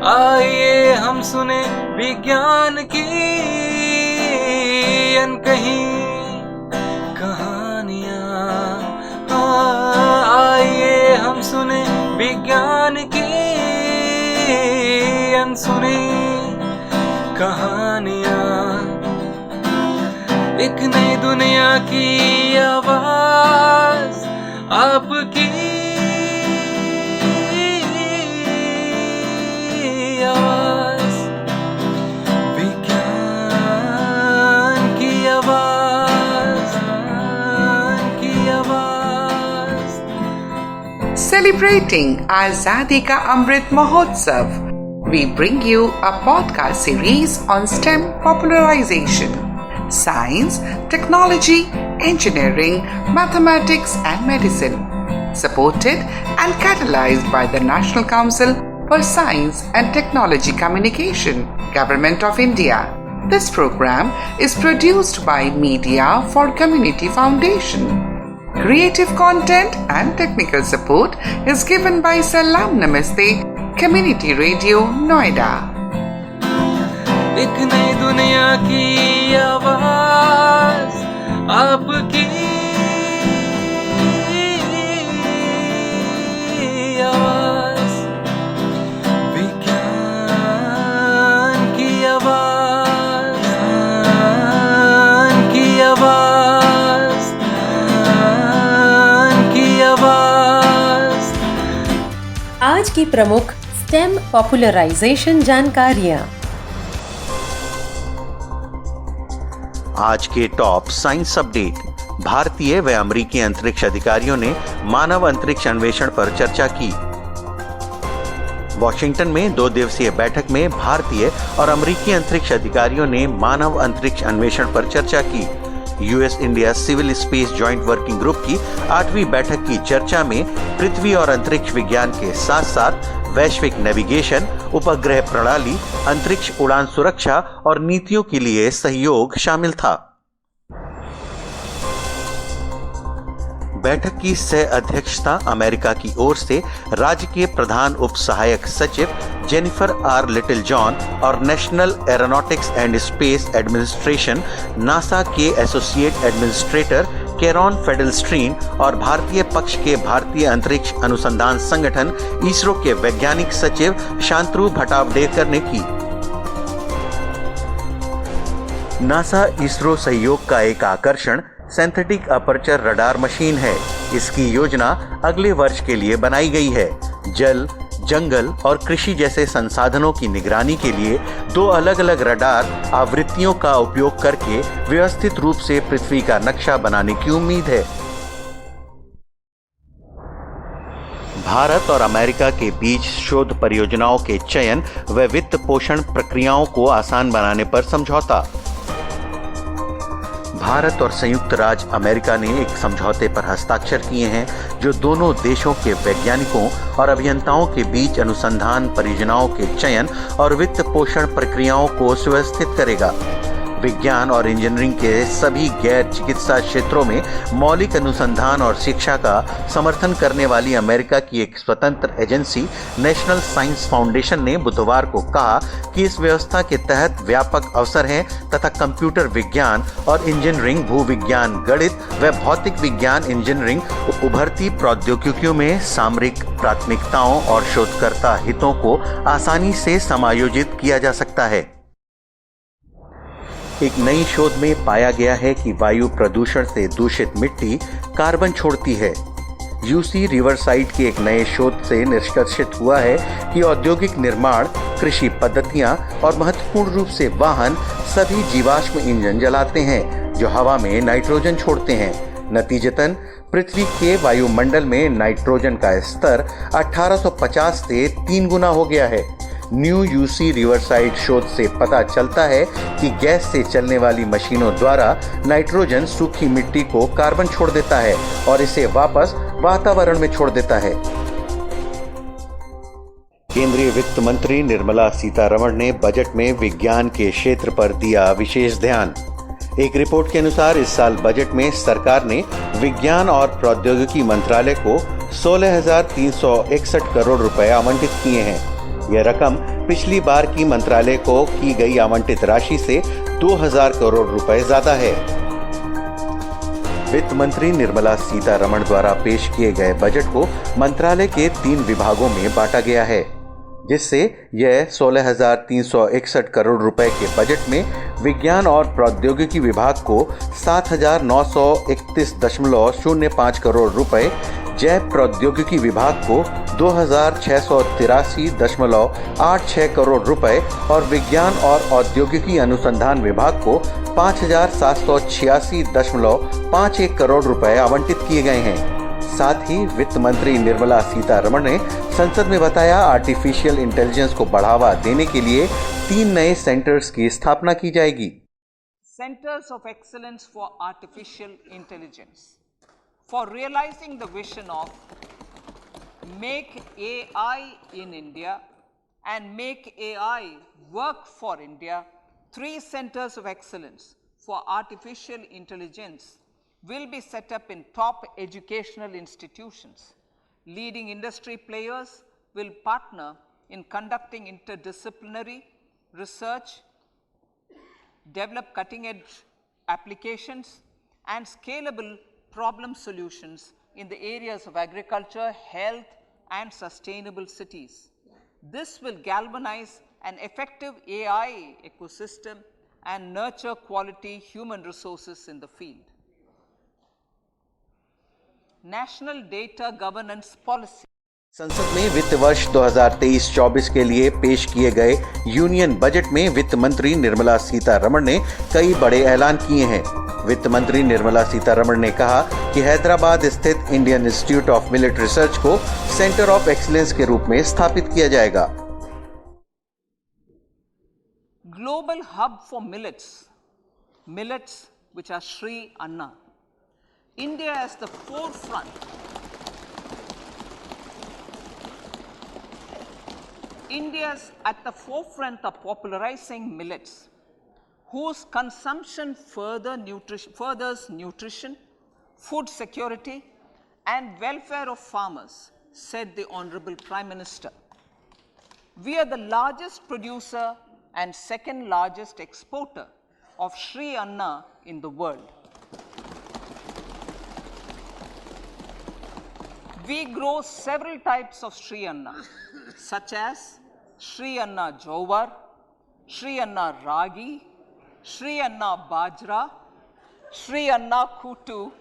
आइए हम सुने विज्ञान की अनकही कहानियाँ। आइए हम सुने विज्ञान की अनसुनी कहानियाँ। एक नई दुनिया की आवाज आपकी आवाज, विज्ञान की आवाज, की आवाज। Celebrating Azadi Ka Amrit Mahotsav, we bring you a podcast series on STEM popularization, science, technology, engineering, mathematics and medicine, supported and catalyzed by the National Council for Science and Technology Communication, Government of India. This program is produced by Media for Community Foundation. Creative content and technical support is given by Salam Namaste Community Radio, Noida. एक नई दुनिया की आवाज आपकी आवाज, विज्ञान की आवाज, की आवाज, की आवाज। आज की प्रमुख स्टेम पॉपुलराइजेशन जानकारियाँ। आज के टॉप साइंस अपडेट। भारतीय व अमेरिकी अंतरिक्ष अधिकारियों ने मानव अंतरिक्ष अन्वेषण पर चर्चा की। वॉशिंगटन में 2 दिवसीय बैठक में भारतीय और अमेरिकी अंतरिक्ष अधिकारियों ने मानव अंतरिक्ष अन्वेषण पर चर्चा की। US India civil space joint working group की 8वीं बैठक की चर्चा में पृथ्वी और अंतरिक्ष विज्ञान के साथ साथ वैश्विक नेविगेशन, उपग्रह प्रणाली, अंतरिक्ष उड़ान सुरक्षा और नीतियों के लिए सहयोग शामिल था। बैठक की सह अध्यक्षता अमेरिका की ओर से राज्य के प्रधान उप सहायक सचिव जेनिफर आर लिटिल जॉन और national aeronautics and space administration NASA के एसोसिएट एडमिनिस्ट्रेटर कैरॉन फेडलस्ट्रीन और भारतीय पक्ष के भारतीय अंतरिक्ष अनुसंधान संगठन इसरो के वैज्ञानिक सचिव शांतनु भटावडेकर ने की। नासा इसरो सहयोग का एक आकर्षण सिंथेटिक अपर्चर रडार मशीन है। इसकी योजना अगले वर्ष के लिए बनाई गई है। जल, जंगल और कृषि जैसे संसाधनों की निगरानी के लिए 2 अलग-अलग रडार आवृत्तियों का उपयोग करके व्यवस्थित रूप से पृथ्वी का नक्शा बनाने की उम्मीद है। भारत और अमेरिका के बीच शोध परियोजनाओं के चयन व वित्त पोषण प्रक्रियाओं को आसान बनाने पर समझौता। भारत और संयुक्त राज्य अमेरिका ने एक समझौते पर हस्ताक्षर किए हैं जो दोनों देशों के वैज्ञानिकों और अभियंताओं के बीच अनुसंधान परियोजनाओं के चयन और वित्त पोषण प्रक्रियाओं को सुव्यवस्थित करेगा। विज्ञान और इंजीनियरिंग के सभी गैर चिकित्सा क्षेत्रों में मौलिक अनुसंधान और शिक्षा का समर्थन करने वाली अमेरिका की एक स्वतंत्र एजेंसी नेशनल साइंस फाउंडेशन ने बुधवार को कहा कि इस व्यवस्था के तहत व्यापक अवसर हैं तथा कंप्यूटर विज्ञान और इंजीनियरिंग, भूविज्ञान, गणित व भौतिक विज्ञान इंजीनियरिंग उभरती प्रौद्योगिकियों में सामरिक प्राथमिकताओं और शोधकर्ता हितों को आसानी से समायोजित किया जा सकता है। एक नई शोध में पाया गया है कि वायु प्रदूषण से दूषित मिट्टी कार्बन छोड़ती है। यूसी रिवरसाइड के एक नए शोध से निष्कर्षित हुआ है कि औद्योगिक निर्माण, कृषि पद्धतियां और महत्वपूर्ण रूप से वाहन सभी जीवाश्म ईंधन जलाते हैं जो हवा में नाइट्रोजन छोड़ते हैं। नतीजतन पृथ्वी के वायुमंडल में नाइट्रोजन का स्तर 1850 से 3 गुना हो गया है। न्यू यूसी रिवरसाइड शोध से पता चलता है कि गैस से चलने वाली मशीनों द्वारा नाइट्रोजन सूखी मिट्टी को कार्बन छोड़ देता है और इसे वापस वातावरण में छोड़ देता है। केंद्रीय वित्त मंत्री निर्मला सीतारमण ने बजट में विज्ञान के क्षेत्र पर दिया विशेष ध्यान। एक रिपोर्ट के अनुसार इस साल बजट में सरकार ने विज्ञान और प्रौद्योगिकी मंत्रालय को 16,361 करोड़ रुपए आवंटित किए हैं। यह रकम पिछली बार की मंत्रालय को की गई आवंटित राशि से 2000 करोड़ रुपए ज्यादा है। वित्त मंत्री निर्मला सीतारमण द्वारा पेश किए गए बजट को मंत्रालय के 3 विभागों में बांटा गया है, जिससे यह 16,361 करोड़ रुपए के बजट में विज्ञान और प्रौद्योगिकी विभाग को 7,931.05 करोड़ रुपए, जैव प्रौद्योगिकी विभाग को 2,683.86 करोड़ रुपए और विज्ञान और औद्योगिकी अनुसंधान विभाग को 5,786.51 करोड़ रुपए आवंटित किए गए हैं। साथ ही वित्त मंत्री निर्मला सीतारमण ने संसद में बताया, आर्टिफिशियल इंटेलिजेंस को बढ़ावा देने के लिए 3 नए सेंटर्स की स्थापना की जाएगी। Centers of Excellence for Artificial Intelligence, for realizing the vision of make AI in India and make AI work for India. 3 centers of excellence for artificial intelligence will be set up in top educational institutions. Leading industry players will partner in conducting interdisciplinary research, develop cutting-edge applications, and scalable problem solutions in the areas of agriculture, health, and sustainable cities. This will galvanize an effective AI ecosystem and nurture quality human resources in the field. National Data Governance Policy. संसद में वित्त वर्ष 2023-24 के लिए पेश किए गए union budget में वित्त मंत्री निर्मला सीतारमण ने कई बड़े ऐलान किए हैं। वित्त मंत्री निर्मला सीतारमण ने कहा कि हैदराबाद स्थित Indian institute of millet research को सेंटर ऑफ एक्सीलेंस के रूप में स्थापित किया जाएगा। Global hub for millets which are Sri Anna. India is the forefront. India's at the forefront of popularizing millets, whose consumption furthers nutrition, food security, and welfare of farmers, said the Honorable Prime Minister. We are the largest producer and second largest exporter of Sri Anna in the world. We grow several types of Sri Anna, such as Sri Anna Jowar, Sri Anna Ragi, Sri Anna Bajra, Sri Anna Kutu,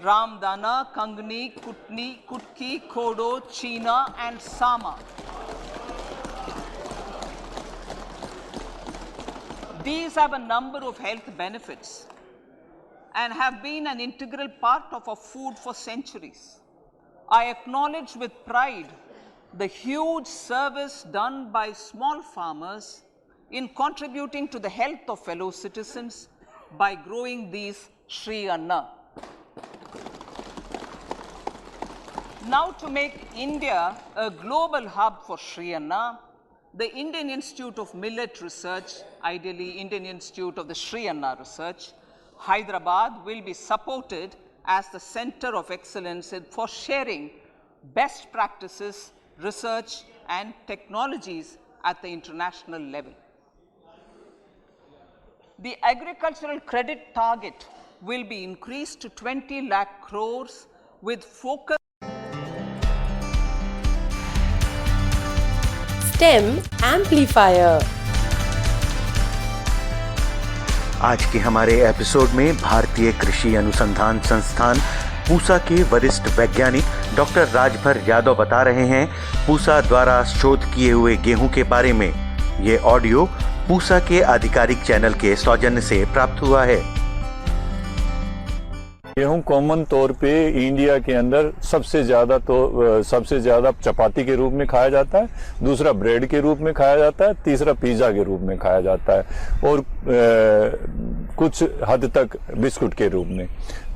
Ramdana, Kangni, Kutni, Kutki, Kodo, China, and Sama. These have a number of health benefits and have been an integral part of our food for centuries. I acknowledge with pride the huge service done by small farmers in contributing to the health of fellow citizens by growing these Sri Anna. Now, to make India a global hub for Sri Anna, the Indian Institute of Millet Research, ideally Indian Institute of the Sri Anna Research, Hyderabad, will be supported as the center of excellence for sharing best practices, research, and technologies at the international level. The agricultural credit target will be increased to 20 lakh crores with focus. STEM Amplifier. आज के हमारे episode में भारतीय कृषि अनुसंधान संस्थान पूसा के वरिष्ठ वैज्ञानिक डॉक्टर राजभर यादव बता रहे हैं पूसा द्वारा शोध किए हुए गेहूं के बारे में। ये ऑडियो पूसा के आधिकारिक चैनल के सौजन्य से प्राप्त हुआ है। गेहूं कॉमन तौर पे इंडिया के अंदर सबसे ज्यादा चपाती के रूप में खाया जाता है, दूसरा ब्रेड के रूप में खाया जाता है, तीसरा पिज्जा के रूप में खाया जाता है और कुछ हद तक बिस्कुट के रूप में।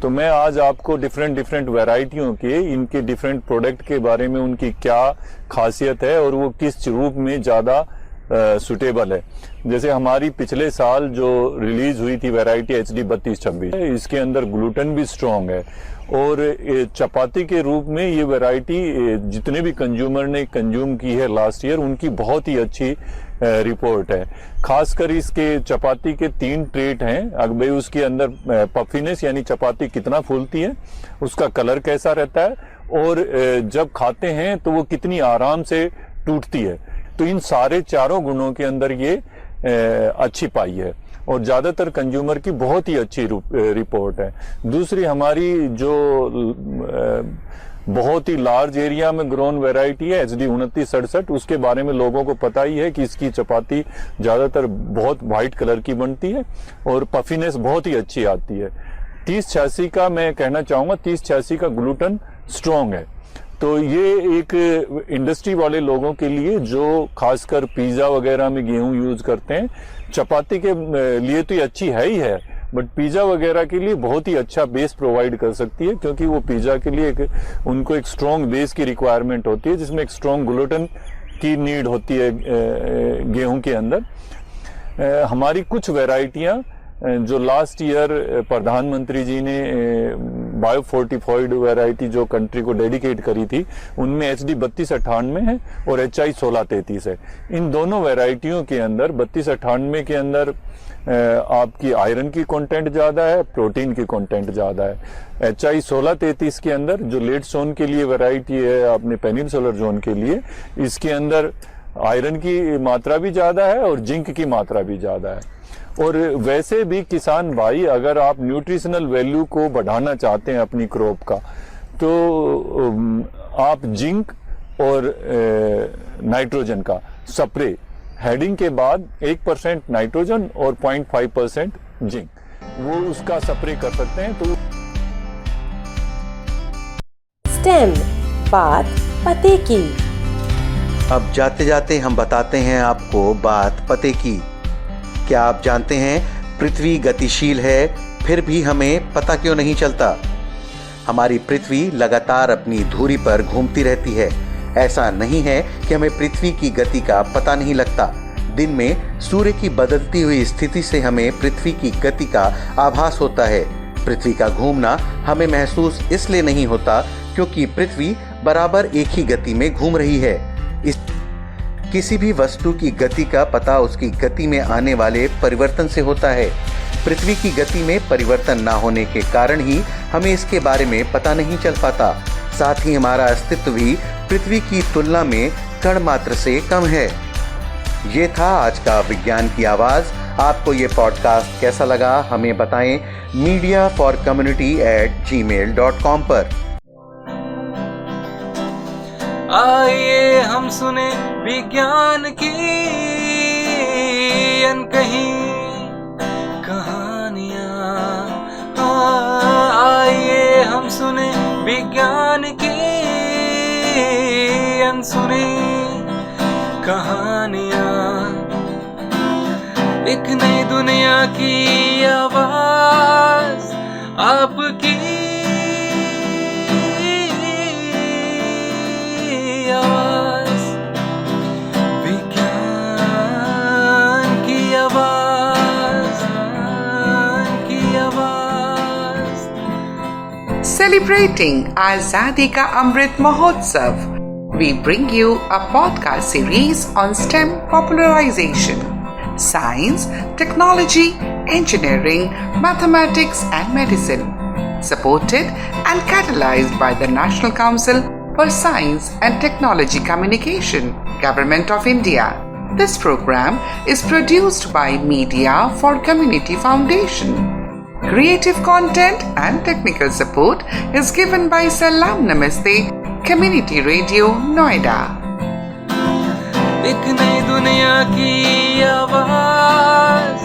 तो मैं आज आपको डिफरेंट वैरायटियों के इनके डिफरेंट प्रोडक्ट के बारे में, उनकी क्या खासियत है और वो किस रूप में ज्यादा सुटेबल है। जैसे हमारी पिछले साल जो रिलीज हुई थी वैरायटी HD 3226, इसके अंदर ग्लूटेन भी स्ट्रांग है और चपाती के रूप में ये वैरायटी जितने भी कंज्यूमर ने कंज्यूम की है लास्ट ईयर, उनकी बहुत ही अच्छी रिपोर्ट है। खासकर इसके चपाती के 3 ट्रेट हैं। अगर उसके अंदर पफिनेस यानी चपाती कितना फूलती है, उसका कलर कैसा रहता है और जब खाते हैं तो वो कितनी आराम से टूटती है। तो इन सारे चारों गुणों के अंदर ये अच्छी पाई है और ज्यादातर कंज्यूमर की बहुत ही अच्छी रिपोर्ट है। दूसरी हमारी जो बहुत ही लार्ज एरिया में ग्रोन वैरायटी है HD 2967, उसके बारे में लोगों को पता ही है कि इसकी चपाती ज्यादातर बहुत वाइट कलर की बनती है और पफिनेस बहुत ही अच्छी आती है। 3086 का मैं कहना चाहूंगा, 3086 का ग्लूटेन स्ट्रांग है। तो ये एक इंडस्ट्री वाले लोगों के लिए जो खासकर पिज्जा वगैरह में गेहूं यूज करते हैं, चपाती के लिए तो ये अच्छी है ही है, बट पिज्जा वगैरह के लिए बहुत ही अच्छा बेस प्रोवाइड कर सकती है, क्योंकि वो पिज्जा के लिए उनको एक स्ट्रॉन्ग बेस की रिक्वायरमेंट होती है, जिसमें एक स्ट्रॉन्ग ग्लूटेन की नीड होती है गेहूं के अंदर। हमारी कुछ वैरायटियां जो लास्ट ईयर प्रधानमंत्री जी ने बायो फोर्टिफाइड वैरायटी जो कंट्री को डेडिकेट करी थी, उनमें HD 3298 है और HI 1633 है। इन दोनों वैरायटियों के अंदर 3298 के अंदर आपकी आयरन की कंटेंट ज्यादा है, प्रोटीन की कंटेंट ज्यादा है। HI 1633 के अंदर जो लेट जोन के लिए वैरायटी है, अपने पेनिनसुलर जोन के लिए, इसके अंदर आयरन की मात्रा भी ज्यादा है और जिंक की मात्रा भी ज्यादा है। और वैसे भी किसान भाई, अगर आप न्यूट्रिशनल वैल्यू को बढ़ाना चाहते हैं अपनी क्रॉप का, तो आप जिंक और नाइट्रोजन का स्प्रे हेडिंग के बाद 1% नाइट्रोजन और 0.5% जिंक, वो उसका स्प्रे कर सकते हैं। तो स्टेम, बात पते की। अब जाते जाते हम बताते हैं आपको बात पते की। क्या आप जानते हैं पृथ्वी गतिशील है, फिर भी हमें पता क्यों नहीं चलता? हमारी पृथ्वी लगातार अपनी धुरी पर घूमती रहती है। ऐसा नहीं है कि हमें पृथ्वी की गति का पता नहीं लगता। दिन में सूर्य की बदलती हुई स्थिति से हमें पृथ्वी की गति का आभास होता है। पृथ्वी का घूमना हमें महसूस इसलिए नहीं होता क्योंकि पृथ्वी बराबर एक ही गति में घूम रही है। किसी भी वस्तु की गति का पता उसकी गति में आने वाले परिवर्तन से होता है। पृथ्वी की गति में परिवर्तन ना होने के कारण ही हमें इसके बारे में पता नहीं चल पाता। साथ ही हमारा अस्तित्व भी पृथ्वी की तुलना में कण मात्र से कम है। ये था आज का विज्ञान की आवाज। आपको ये पॉडकास्ट कैसा लगा हमें बताएं mediaforcommunity@gmail.com पर। आइए हम सुने विज्ञान की अनकही कहानियाँ। आइए हम सुने विज्ञान की अनसुनी कहानियाँ। एक नई दुनिया की आवाज आपकी आवाज, विज्ञान की आवाज, की आवाज। Celebrating Azadi Ka Amrit Mahotsav, we bring you a podcast series on STEM popularization, science, technology, engineering, mathematics and medicine, supported and catalyzed by the National Council for Science and Technology Communication, Government of India. This program is produced by Media for Community Foundation. Creative content and technical support is given by Salam Namaste Community Radio, Noida. एक नई दुनिया की आवाज